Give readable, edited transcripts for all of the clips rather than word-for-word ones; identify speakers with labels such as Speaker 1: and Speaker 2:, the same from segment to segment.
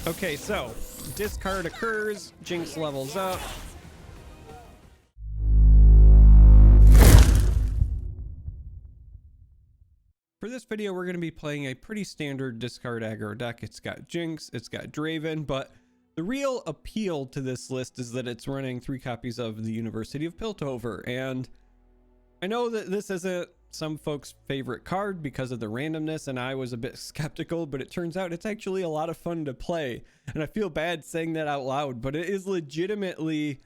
Speaker 1: Okay, so discard occurs, Jinx levels up. For this video, we're going to be playing a pretty standard discard aggro deck. It's got Jinx, it's got Draven, but the real appeal to this list is that it's running 3 copies of the University of Piltover. And I know that this isn't some folks' favorite card because of the randomness, and I was a bit skeptical, but it turns out it's actually a lot of fun to play. And I feel bad saying that out loud, but it is legitimately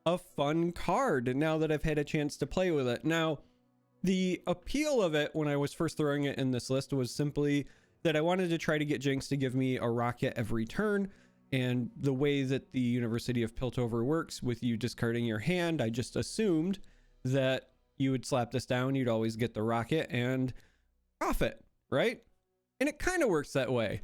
Speaker 1: a fun card now that I've had a chance to play with it. Now, the appeal of it when I was first throwing it in this list was simply that I wanted to try to get Jinx to give me a rocket every turn. And the way that the University of Piltover works with you discarding your hand, I just assumed that you would slap this down, you'd always get the rocket and profit, right? And it kind of works that way.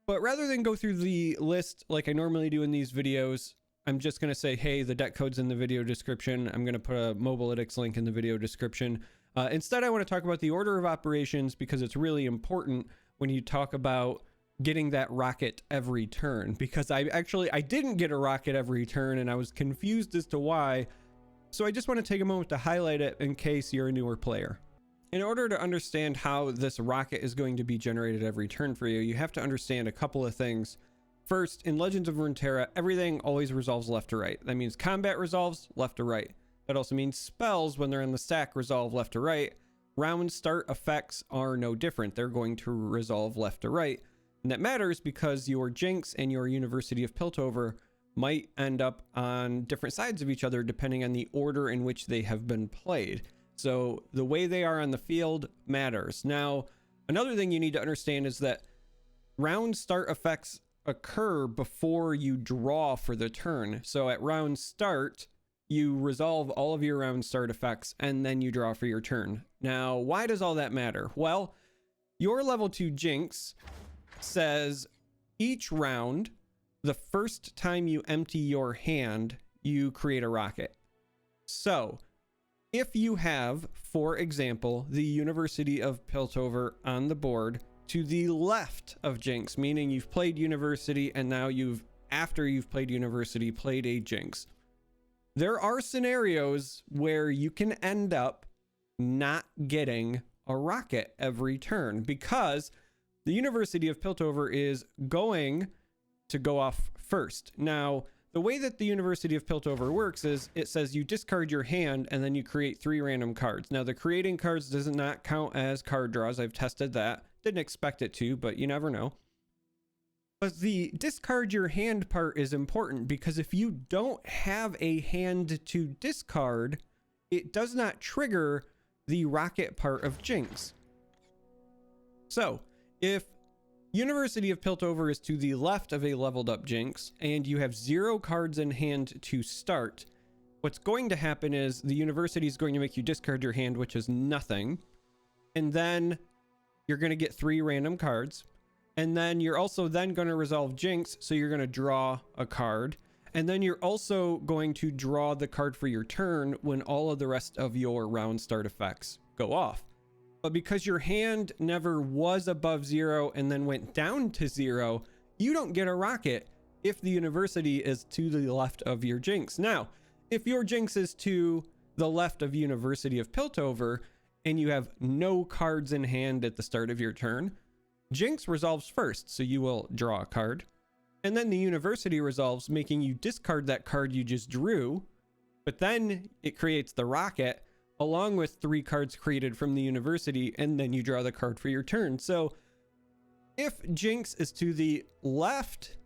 Speaker 1: But rather than go through the list like I normally do in these videos, I'm just going to say, hey, the deck code's in the video description. I'm going to put a Mobilytics link in the video description. Instead, I want to talk about the order of operations because it's really important when you talk about getting that rocket every turn. Because I didn't get a rocket every turn and I was confused as to why. So I just want to take a moment to highlight it in case you're a newer player. In order to understand how this rocket is going to be generated every turn for you, you have to understand a couple of things. First, in Legends of Runeterra, everything always resolves left to right. That means combat resolves left to right. That also means spells, when they're in the stack, resolve left to right. Round start effects are no different. They're going to resolve left to right. And that matters because your Jinx and your University of Piltover might end up on different sides of each other depending on the order in which they have been played. So the way they are on the field matters. Now, another thing you need to understand is that round start effects occur before you draw for the turn. So at round start, you resolve all of your round start effects and then you draw for your turn. Now, why does all that matter? Well, your level 2 Jinx says each round, the first time you empty your hand, you create a rocket. So if you have, for example, the University of Piltover on the board to the left of Jinx, meaning you've played University and now after you've played University, played a Jinx. There are scenarios where you can end up not getting a rocket every turn because the University of Piltover is going to go off first. Now, the way that the University of Piltover works is it says you discard your hand and then you create 3 random cards. Now, the creating cards does not count as card draws. I've tested that. Didn't expect it to, but you never know. But the discard your hand part is important because if you don't have a hand to discard, it does not trigger the rocket part of Jinx. So if University of Piltover is to the left of a leveled up Jinx and you have 0 cards in hand to start, what's going to happen is the University is going to make you discard your hand, which is nothing. And then you're going to get 3 random cards. And then you're also then going to resolve Jinx, so you're going to draw a card. And then you're also going to draw the card for your turn when all of the rest of your round start effects go off. But because your hand never was above 0 and then went down to 0, you don't get a rocket if the University is to the left of your Jinx. Now, if your Jinx is to the left of University of Piltover and you have no cards in hand at the start of your turn, Jinx resolves first, so you will draw a card. And then the University resolves, making you discard that card you just drew. But then it creates the rocket along with 3 cards created from the University, and then you draw the card for your turn. So if Jinx is to the left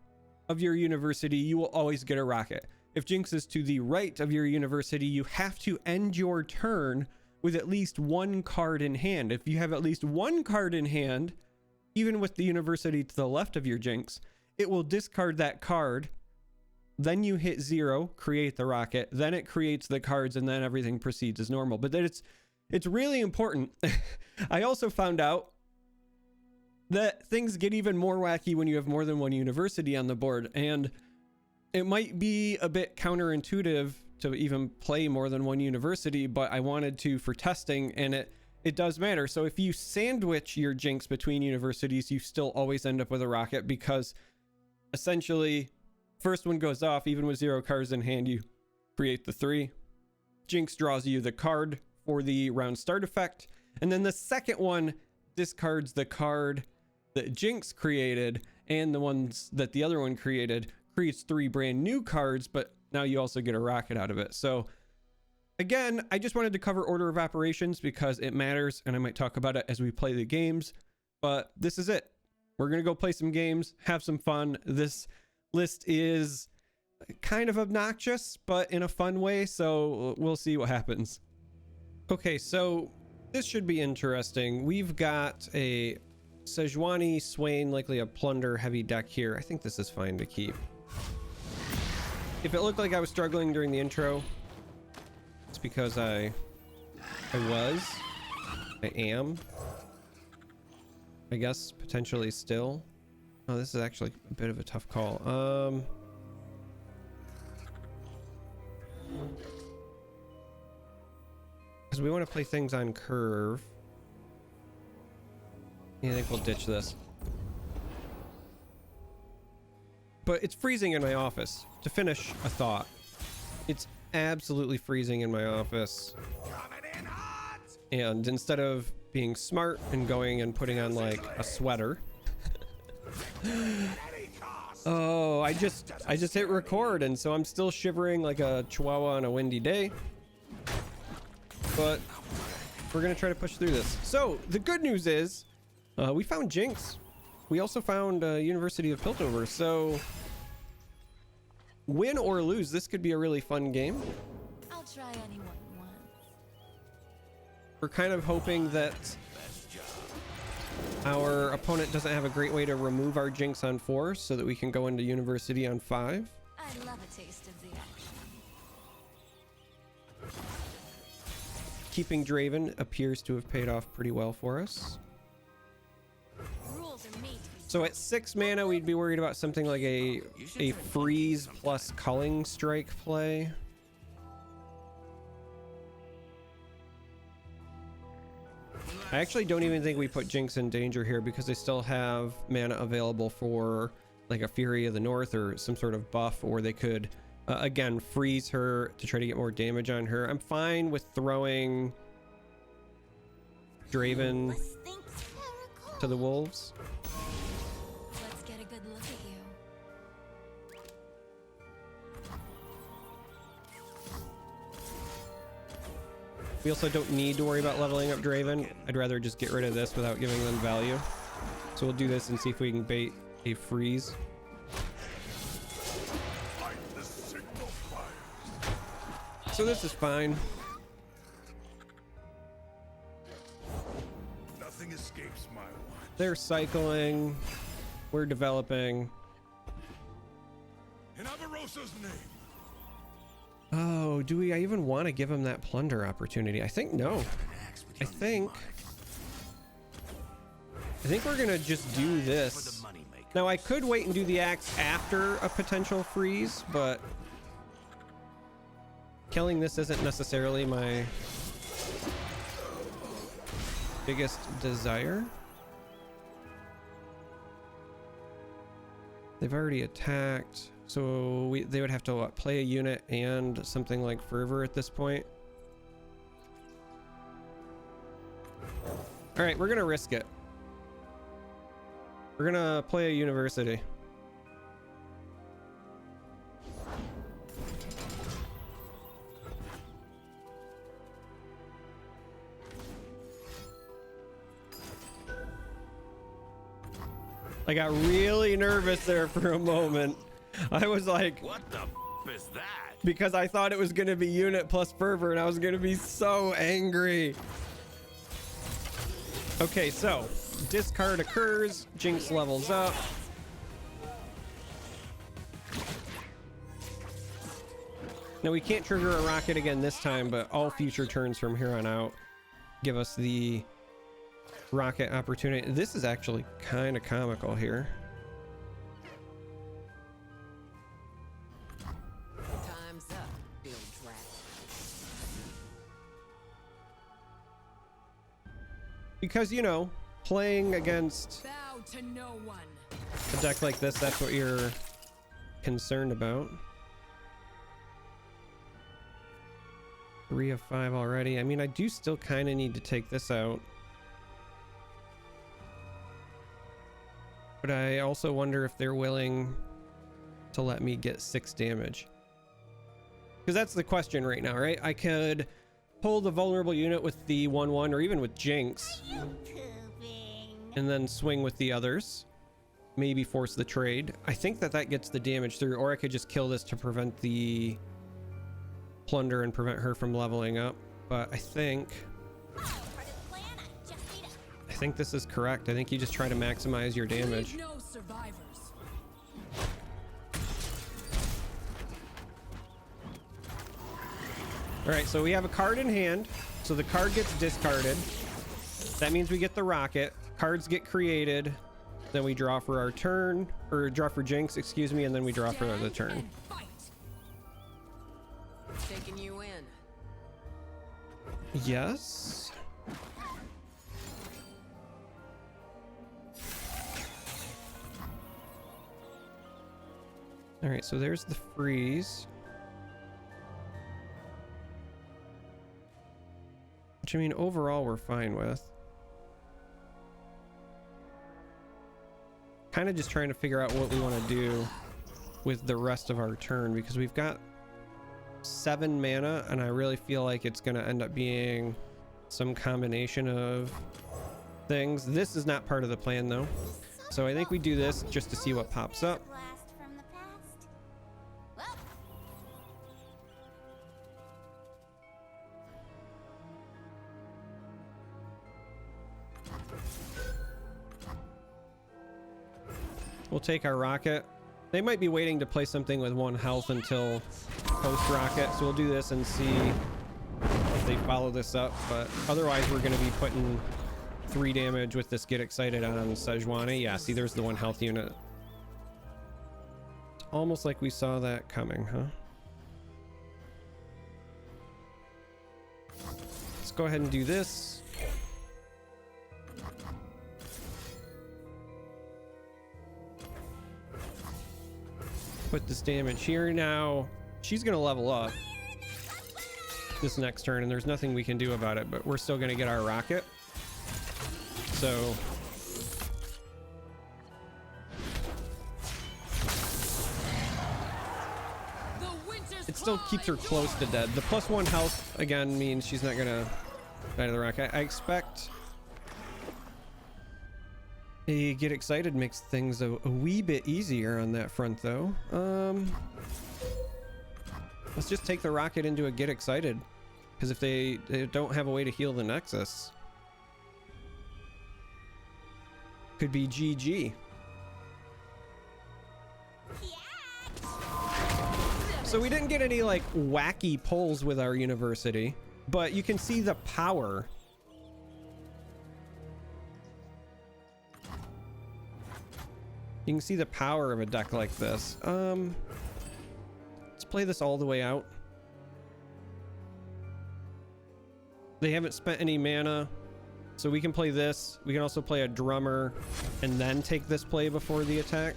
Speaker 1: of your University, you will always get a rocket. If Jinx is to the right of your University, you have to end your turn with at least 1 card in hand. If you have at least 1 card in hand, even with the University to the left of your Jinx, it will discard that card. Then you hit 0, create the rocket, then it creates the cards, and then everything proceeds as normal. But then it's really important. I also found out that things get even more wacky when you have more than 1 University on the board, and it might be a bit counterintuitive to even play more than 1 University, but I wanted to for testing, and it does matter. So if you sandwich your Jinx between Universities, you still always end up with a rocket because Essentially, first one goes off, even with 0 cards in hand, you create the 3. Jinx draws you the card for the round start effect, and then the second one discards the card that Jinx created and the ones that the other one created, creates 3 brand new cards, but now you also get a rocket out of it. So again, I just wanted to cover order of operations because it matters, and I might talk about it as we play the games, but this is it. We're gonna go play some games, have some fun. This list is kind of obnoxious, but in a fun way, so we'll see what happens. Okay, so this should be interesting. We've got a Sejuani, Swain, likely a plunder heavy deck here. I think this is fine to keep. If it looked like I was struggling during the intro, it's because I am, I guess, potentially still. Oh, this is actually a bit of a tough call. Because we want to play things on curve. Yeah, I think we'll ditch this. But it's freezing in my office. To finish a thought, it's absolutely freezing in my office. And instead of being smart and going and putting on like a sweater, oh, I just hit record, and so I'm still shivering like a chihuahua on a windy day. But we're gonna try to push through this. So the good news is we found Jinx. We also found University of Piltover. So win or lose, this could be a really fun game.
Speaker 2: I'll try anyone once.
Speaker 1: We're kind of hoping that our opponent doesn't have a great way to remove our Jinx on 4 so that we can go into University on 5.
Speaker 2: I love a taste of the action.
Speaker 1: Keeping Draven appears to have paid off pretty well for us.
Speaker 2: Rules are made to be
Speaker 1: So at 6 mana, we'd be worried about something like a freeze plus culling strike play. I actually don't even think we put Jinx in danger here because they still have mana available for like a Fury of the North or some sort of buff, or they could again freeze her to try to get more damage on her. I'm fine with throwing Draven to the wolves.
Speaker 2: Let's get a good look at you.
Speaker 1: We also don't need to worry about leveling up Draven. I'd rather just get rid of this without giving them value. So we'll do this and see if we can bait a freeze. So this is fine.
Speaker 3: Nothing escapes my watch.
Speaker 1: They're cycling. We're developing.
Speaker 3: In Avarosa's name.
Speaker 1: Oh, do I even want to give him that plunder opportunity? I think no. I think we're gonna just do this. Now I could wait and do the axe after a potential freeze, but killing this isn't necessarily my biggest desire. They've already attacked, so they would have to what, play a unit and something like Fervor at this point. All right, we're gonna risk it. We're gonna play a University. I got really nervous there for a moment. I was like,
Speaker 3: What the f is that?
Speaker 1: because I thought it was gonna be unit plus Fervor and I was gonna be so angry. Okay, so discard occurs, Jinx levels up. Now we can't trigger a rocket again this time, but all future turns from here on out give us the rocket opportunity. This is actually kind of comical here.
Speaker 4: Time's up, Bill Drat.
Speaker 1: Because, you know, playing against
Speaker 4: Bow to no one.
Speaker 1: a A deck like this, that's what you're concerned about. 3 of 5 already. I mean, I do still kind of need to take this out. But I also wonder if they're willing to let me get 6 damage. Because that's the question right now, right? I could pull the vulnerable unit with the 1/1 or even with Jinx. And then swing with the others. Maybe force the trade. I think that that gets the damage through, or I could just kill this to prevent the plunder and prevent her from leveling up. But I think this is correct. I think you just try to maximize your damage.
Speaker 4: No survivors.
Speaker 1: All right, so we have a card in hand. So the card gets discarded. That means we get the rocket. Cards get created. Then we draw for our turn, or draw for Jinx, excuse me, and then we draw for the turn.
Speaker 4: Taking you in.
Speaker 1: Yes. All right, so there's the freeze. Which, I mean, overall we're fine with. Kind of just trying to figure out what we want to do with the rest of our turn, because we've got 7 mana and I really feel like it's going to end up being some combination of things. This is not part of the plan though, so I think we do this just to see what pops up. We'll take our rocket. They might be waiting to play something with 1 health until post rocket, so we'll do this and see if they follow this up. But otherwise we're going to be putting 3 damage with this get excited on Sejuani. Yeah, see, there's the 1 health unit. It's almost like we saw that coming, huh? Let's go ahead and do this. Put this damage here. Now she's gonna level up this next turn and there's nothing we can do about it, but we're still gonna get our rocket. So it still keeps her close to dead. The +1 health again means she's not gonna die to the rocket. I expect a get excited makes things a wee bit easier on that front though. Let's just take the rocket into a get excited, because if they don't have a way to heal the Nexus, could be GG. So we didn't get any like wacky pulls with our University, but you can see the power. You can see the power of a deck like this. Let's play this all the way out. They haven't spent any mana, so we can play this. We can also play a drummer and then take this play before the attack.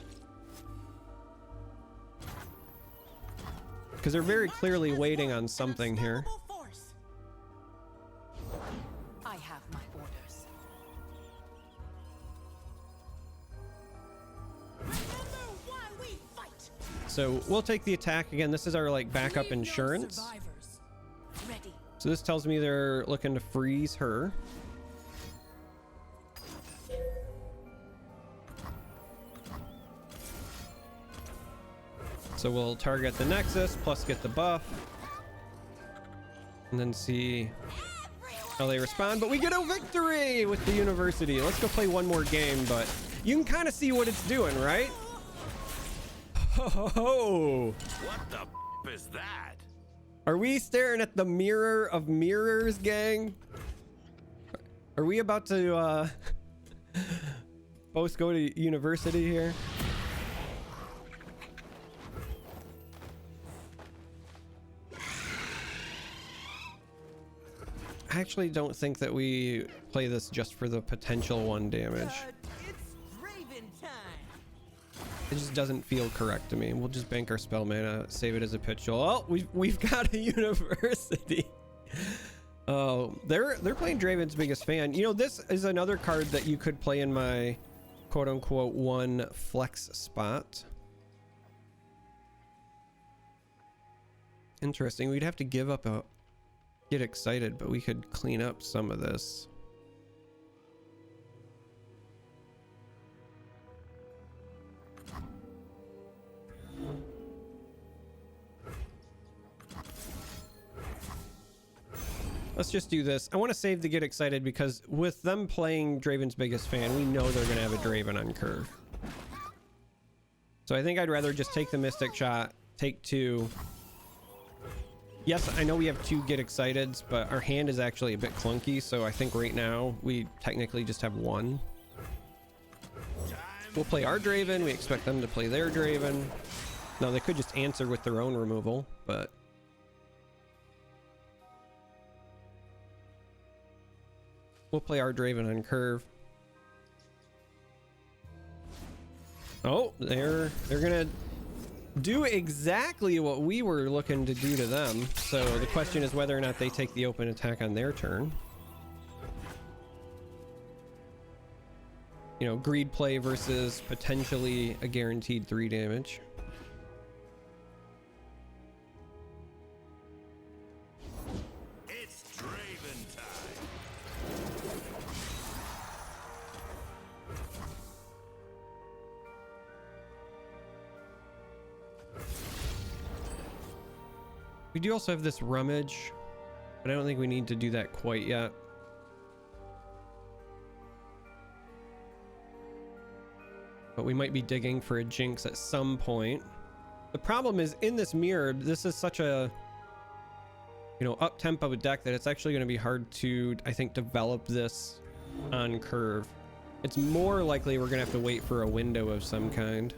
Speaker 1: Because they're very clearly waiting on something here.
Speaker 4: I have my orders.
Speaker 1: So we'll take the attack again. This is our like backup insurance. So this tells me they're looking to freeze her. So we'll target the Nexus plus get the buff and then see how they respond. But we get a victory with the University. Let's go play one more game, but you can kind of see what it's doing, right? Oh,
Speaker 3: What the f is that?
Speaker 1: are we staring at the mirror of mirrors, gang? Are we about to both go to University here? I actually don't think that we play this just for the potential 1 damage.
Speaker 5: It's Draven time.
Speaker 1: It just doesn't feel correct to me. We'll just bank our spell mana, save it as a pitch. Oh, we've got a university. Oh, they're playing Draven's biggest fan. You know, this is another card that you could play in my quote unquote one flex spot. Interesting. We'd have to give up a get excited, but we could clean up some of this. Let's just do this. I want to save the get excited because with them playing Draven's biggest fan, we know they're going to have a Draven on curve. So I think I'd rather just take the Mystic Shot, take 2. Yes, I know we have 2 get exciteds, but our hand is actually a bit clunky. So I think right now we technically just have 1. We'll play our Draven. We expect them to play their Draven. Now they could just answer with their own removal, but we'll play our Draven on curve. Oh, they're gonna do exactly what we were looking to do to them. So the question is whether or not they take the open attack on their turn. You know, greed play versus potentially a guaranteed 3 damage.
Speaker 3: It's Draven time.
Speaker 1: We do also have this rummage, but I don't think we need to do that quite yet. But we might be digging for a Jinx at some point. The problem is in this mirror, this is such a, you know, up tempo deck that it's actually going to be hard to, I think, develop this on curve. It's more likely we're going to have to wait for a window of some kind.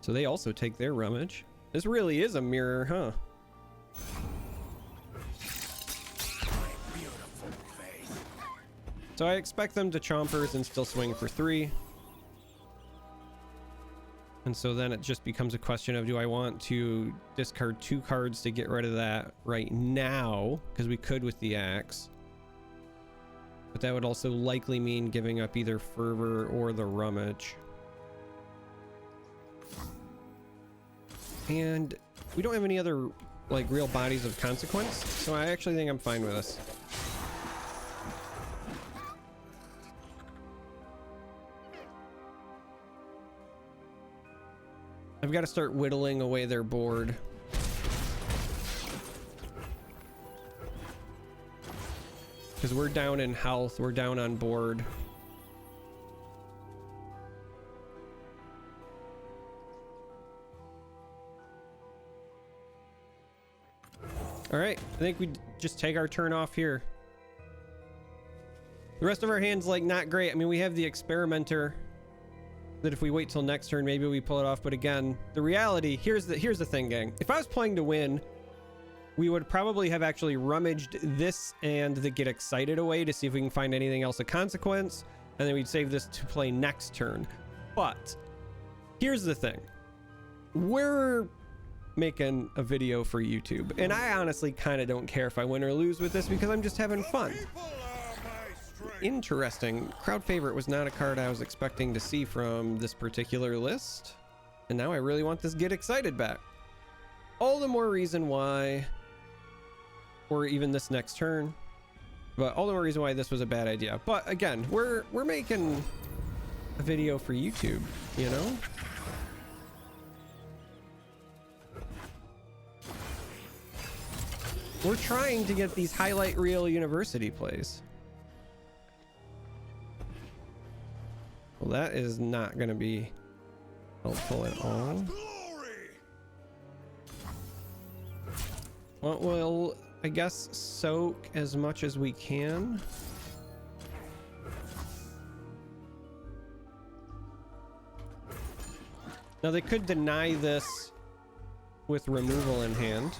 Speaker 1: So they also take their rummage. This really is a mirror, huh? So I expect them to chompers and still swing for 3. And so then it just becomes a question of, do I want to discard 2 cards to get rid of that right now? Because we could with the axe. But that would also likely mean giving up either Fervor or the Rummage. And we don't have any other like real bodies of consequence, so I actually think I'm fine with this. I've got to start whittling away their board. Because we're down in health, we're down on board. All right, I think we just take our turn off here. The rest of our hand's like not great. I mean, we have the Experimenter that if we wait till next turn, maybe we pull it off. But again, the reality, here's the thing, gang. If I was playing to win, we would probably have actually rummaged this and the Get Excited away to see if we can find anything else of consequence. And then we'd save this to play next turn. But here's the thing. We're making a video for YouTube, and I honestly kind of don't care if I win or lose with this because I'm just having fun. Interesting. Crowd favorite was not a card I was expecting to see from this particular list, and now I really want this Get Excited back. All the more reason why, or even this next turn, but all the more reason why this was a bad idea. But again, we're making a video for YouTube, you know? We're trying to get these highlight reel university plays. Well, that is not going to be helpful at all. Well, we'll, I guess, soak as much as we can. Now, they could deny this with removal in hand.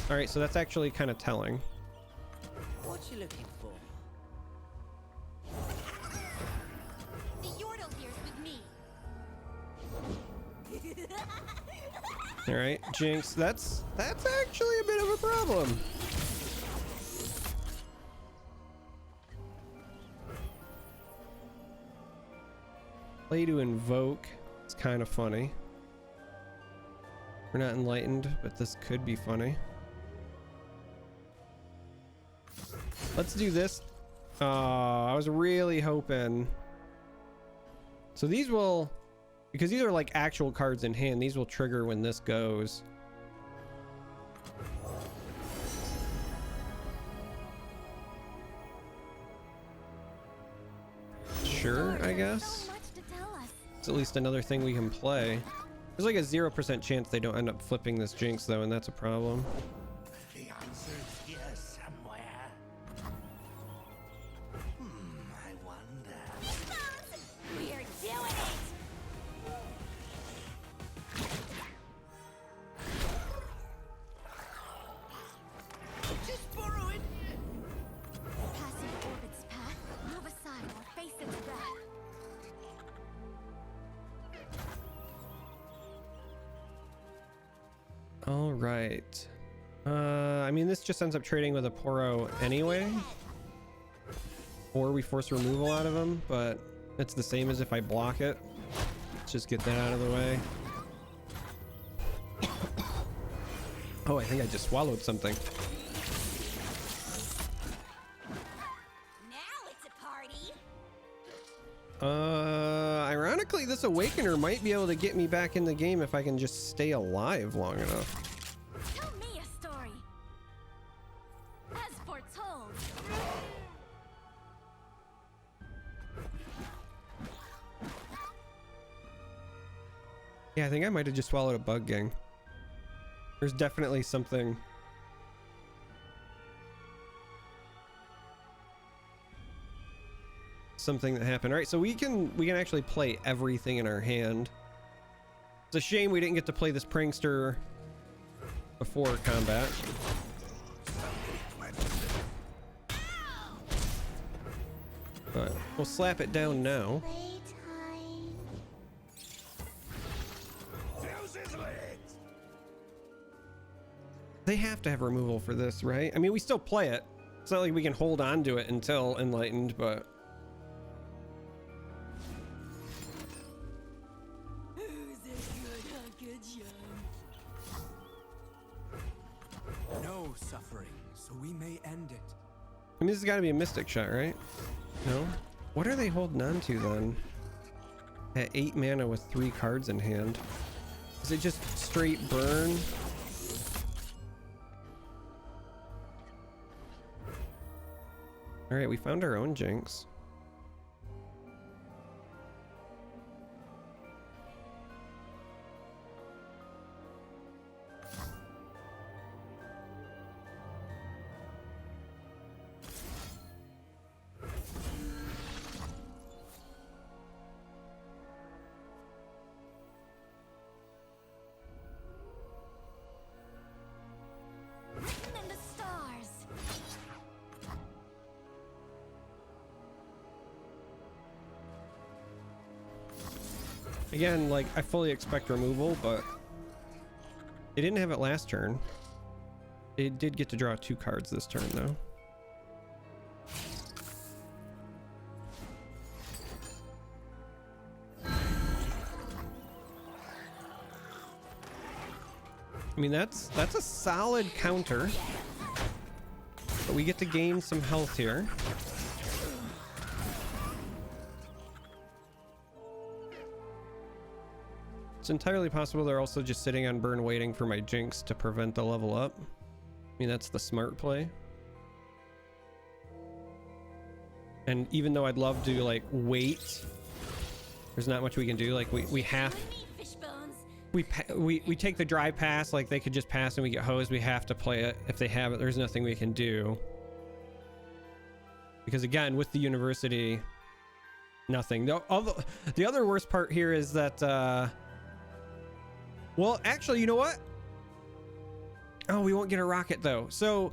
Speaker 1: All right, so that's actually kind of telling.
Speaker 4: What you looking for?
Speaker 2: The Yordle here's with me.
Speaker 1: All right, Jinx, that's actually a bit of a problem. Play to invoke. It's kind of funny. We're not enlightened, but this could be funny. Let's do this. I was really hoping. So these will, because these are like actual cards in hand, these will trigger when this goes. Sure, I guess. It's at least another thing we can play. There's like a 0% chance they don't end up flipping this Jinx though, and that's a problem.
Speaker 3: The answer's here somewhere. I wonder.
Speaker 2: We're doing it!
Speaker 4: Just borrow it.
Speaker 2: Passing orbit's path, move aside or face its wrath.
Speaker 1: All right. I mean, this just ends up trading with a Poro anyway. Or we force removal out of him, but it's the same as if I block it. Let's just get that out of the way. Oh, I think I just swallowed something.
Speaker 2: Now it's a party!
Speaker 1: Ironically, this Awakener might be able to get me back in the game if I can just stay alive long enough.
Speaker 2: Tell me a story! As foretold!
Speaker 1: Yeah, I think I might have just swallowed a bug, gang. There's definitely something. Something that happened. All right, so we can actually play everything in our hand. It's a shame we didn't get to play this prankster before combat. But we'll slap it down now. They have to have removal for this, right? I mean, we still play it. It's not like we can hold on to it until enlightened, but
Speaker 5: No suffering, so we may end it.
Speaker 1: I mean, this has got to be a mystic shot, right? No? What are they holding on to then? At 8 mana with 3 cards in hand. Is it just straight burn? Alright, we found our own Jinx.
Speaker 2: Written in the stars!
Speaker 1: Again, like, I fully expect removal, but they didn't have it last turn. They did get to draw 2 cards this turn, though. I mean, that's a solid counter, but we get to gain some health here. It's entirely possible they're also just sitting on burn waiting for my Jinx to prevent the level up. I mean, that's the smart play. And even though I'd love to like wait, there's not much we can do. Like we have, we take the dry pass, like they could just pass and we get hosed. We have to play it. If they have it, there's nothing we can do. Because again, with the university, nothing. The other worst part here is that, well, actually, you know what? Oh, we won't get a rocket though. So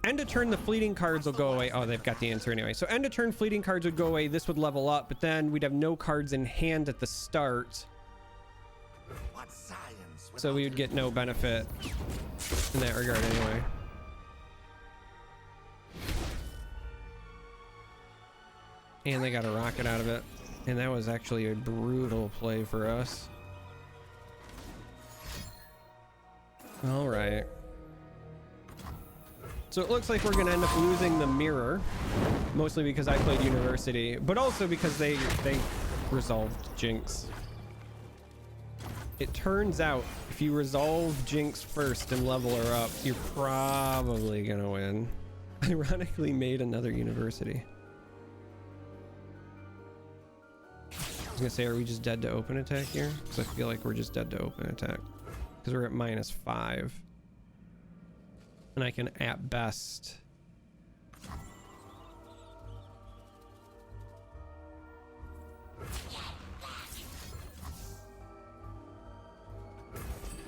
Speaker 1: end of turn, the fleeting cards will go away. Oh, they've got the answer anyway. So end of turn, fleeting cards would go away. This would level up, but then we'd have no cards in hand at the start.
Speaker 3: What science?
Speaker 1: So we would get no benefit in that regard anyway. And they got a rocket out of it. And that was actually a brutal play for us. All right. So it looks like we're gonna end up losing the mirror, mostly because I played University, but also because they resolved Jinx. It turns out if you resolve Jinx first and level her up, you're probably gonna win. Ironically made another University. I was gonna say, are we just dead to open attack here? Because I feel like we're just dead to open attack. Because we're at -5. And I can at best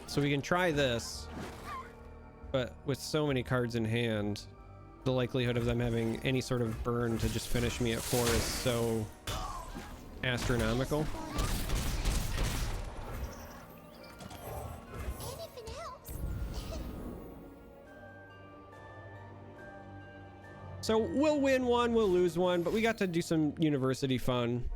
Speaker 1: so we can try this, but with so many cards in hand, the likelihood of them having any sort of burn to just finish me at 4 is so astronomical.
Speaker 2: Anything else?
Speaker 1: So we'll win one, we'll lose one, but we got to do some University fun.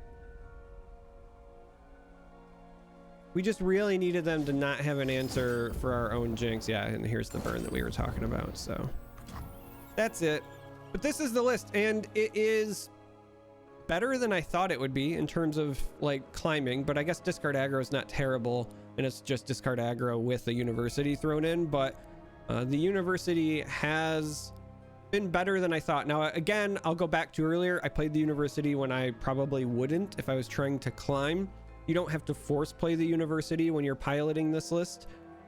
Speaker 1: We just really needed them to not have an answer for our own Jinx. Yeah, and here's the burn that we were talking about. So that's it. But this is the list, and it is better than I thought it would be in terms of like climbing, but I guess discard aggro is not terrible, and it's just discard aggro with the University thrown in. But the University has been better than I thought. Now, again, I'll go back to earlier. I played the University when I probably wouldn't if I was trying to climb. You don't have to force play the University when you're piloting this list.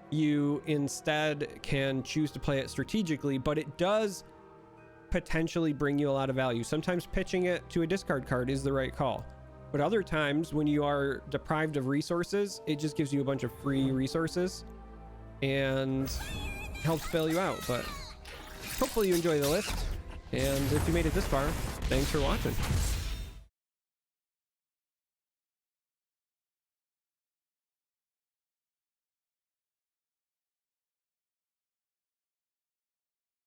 Speaker 1: You instead can choose to play it strategically, but it does potentially bring you a lot of value. Sometimes pitching it to a discard card is the right call, but other times when you are deprived of resources, it just gives you a bunch of free resources and helps bail you out. But hopefully you enjoy the list, and if you made it this far, thanks for watching.